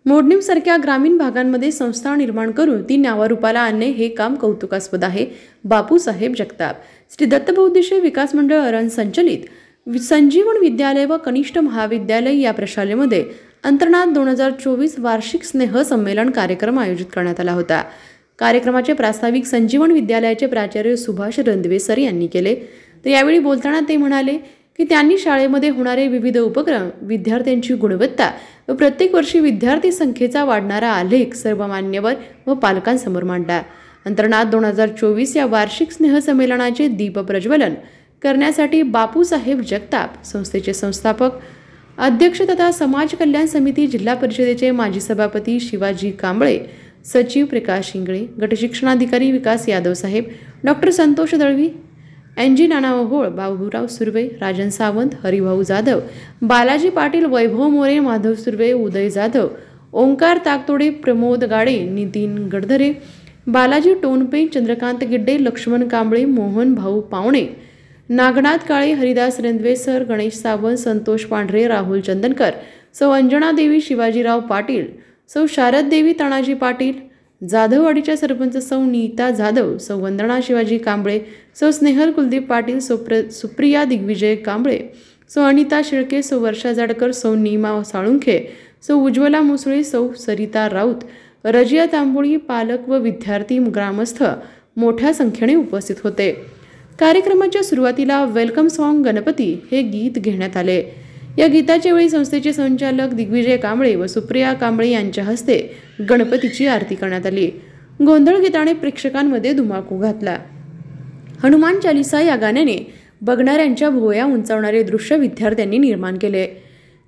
मोडणीमसारख्या ग्रामीण भागांमध्ये संस्था निर्माण करून ती न्यावारूपाला आणणे हे काम कौतुकास्पद आहे. बापूसाहेब जगताप. श्री दत्तबौद्धिशी विकास मंडळ अरण संचलित संजीवन विद्यालय व कनिष्ठ महाविद्यालय या प्रशालेमध्ये अंतर्नाद 2024 वार्षिक स्नेह संमेलन कार्यक्रम आयोजित करण्यात आला होता. कार्यक्रमाचे प्रास्ताविक संजीवन विद्यालयाचे प्राचार्य सुभाष रंदवे सर यांनी केले. तर यावेळी बोलताना ते म्हणाले की त्यांनी शाळेमध्ये होणारे विविध उपक्रम, विद्यार्थ्यांची गुणवत्ता व प्रत्येक वर्षी विद्यार्थी संख्येचा वाढणारा आलेख सर्व मान्यवर व पालकांसमोर मांडला. अंतर्नाद 2024 या वार्षिक स्नेह संमेलनाचे दीप प्रज्वलन करण्यासाठी बापूसाहेब जगताप संस्थेचे संस्थापक, अध्यक्ष तथा समाज कल्याण समिती जिल्हा परिषदेचे माजी सभापती शिवाजी कांबळे, सचिव प्रकाश इंगळे, गटशिक्षणाधिकारी विकास यादव साहेब, डॉक्टर संतोष दळवी, एनजी नाना ओहोळ, बाबूराव सुर्वे, राजन सावंत, हरिभाऊ जाधव, बालाजी पाटील, वैभव मोरे, माधव सुर्वे, उदय जाधव, ओंकार ताकतोडे, प्रमोद गाडे, नितीन गडधरे, बालाजी टोनपे, चंद्रकांत गिड्डे, लक्ष्मण कांबळे, मोहन भाऊ पावणे, नागनाथ काळे, हरिदास रेंदवे सर, गणेश सावंत, संतोष पांढरे, राहुल चंदनकर, सौ अंजना देवी, शिवाजीराव पाटील, सौ शारद देवी, तानाजी पाटील, जाधववाडीच्या सरपंच सौ नीता जाधव, सौ वंदना शिवाजी कांबळे, सौ स्नेहल कुलदीप पाटील, सौ सुप्रिया दिग्विजय कांबळे, सौ अनिता शेळके, सौ वर्षा जाडकर, सौ नीमा साळुंखे, सौ उज्ज्वला मुसळे, सौ सरिता राऊत, रजिया तांबोळी, पालक व विद्यार्थी, ग्रामस्थ मोठ्या संख्येने उपस्थित होते. कार्यक्रमाच्या सुरुवातीला वेलकम सॉन्ग गणपती हे गीत घेण्यात आले. या गीताच्या वेळी संस्थेचे संचालक दिग्विजय कांबळे व सुप्रिया कांबळे यांच्या हस्ते गणपतीची आरती करण्यात आली. गोंधळ गीताने प्रेक्षकांमध्ये धुमाकूळ घातला. हनुमान चालीसा या गाण्याने बघणाऱ्यांच्या भुवया उंचावणारे दृश्य विद्यार्थ्यांनी निर्माण केले.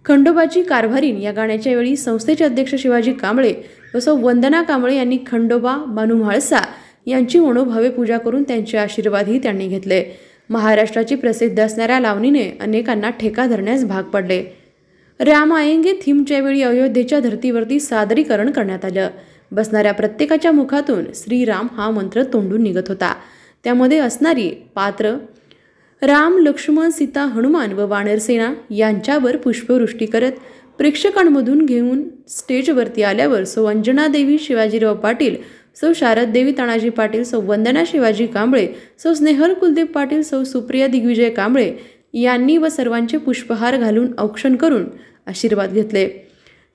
खंडोबाची कारभारीण या गाण्याच्या वेळी संस्थेचे अध्यक्ष शिवाजी कांबळे व सौ वंदना कांबळे यांनी खंडोबा बानू म्हाळसा यांची मनोभावे पूजा करून त्यांचे आशीर्वादही त्यांनी घेतले. महाराष्ट्राची प्रसिद्ध असणाऱ्या लावणीने अनेकांना ठेका धरण्यास भाग पडले. राम आएंगे थीमच्या वेळी अयोध्येच्या धर्तीवरती सादरीकरण करण्यात आलं. बसणाऱ्या प्रत्येकाच्या मुखातून श्रीराम हा मंत्र तोंडून निघत होता. त्यामध्ये असणारी पात्र राम, लक्ष्मण, सीता, हनुमान व वानरसेना यांच्यावर पुष्पवृष्टी करत प्रेक्षकांमधून घेऊन स्टेजवरती आल्यावर सौ अंजना देवी, शिवाजीराव पाटील, सौ शारद देवी, तानाजी पाटील, सौ वंदना शिवाजी कांबळे, सौ स्नेहल कुलदीप पाटील, सौ सुप्रिया दिग्विजय कांबळे यांनी व सर्वांचे पुष्पहार घालून औक्षण करून आशीर्वाद घेतले.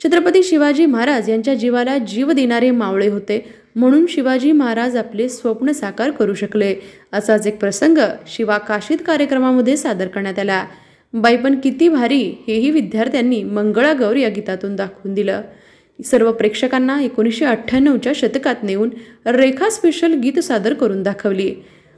छत्रपती शिवाजी महाराज यांच्या जीवाला जीव देणारे मावळे होते, म्हणून शिवाजी महाराज आपले स्वप्न साकार करू शकले. असाच एक प्रसंग शिवाकाशीत कार्यक्रमामध्ये सादर करण्यात आला. बाईपण किती भारी हेही विद्यार्थ्यांनी मंगळागौर या गीतातून दाखवून दिलं. सर्व प्रेक्षकांना 1998च्या शतकात नेऊन रेखा स्पेशल गीत सादर करून दाखवली.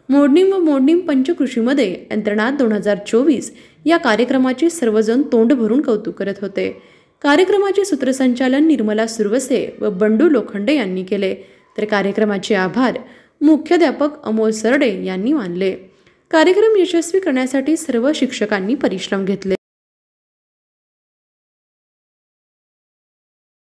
मोडणीम व मोडणीम पंचकृषीमध्ये अंतर्नाद 2024 या कार्यक्रमाचे सर्वजण तोंड भरून कौतुक करत होते. कार्यक्रमाचे सूत्रसंचालन निर्मला सुरवसे व बंडू लोखंडे यांनी केले. तर कार्यक्रमाचे आभार मुख्याध्यापक अमोल सरडे यांनी मानले. कार्यक्रम यशस्वी करण्यासाठी सर्व शिक्षकांनी परिश्रम घेतले.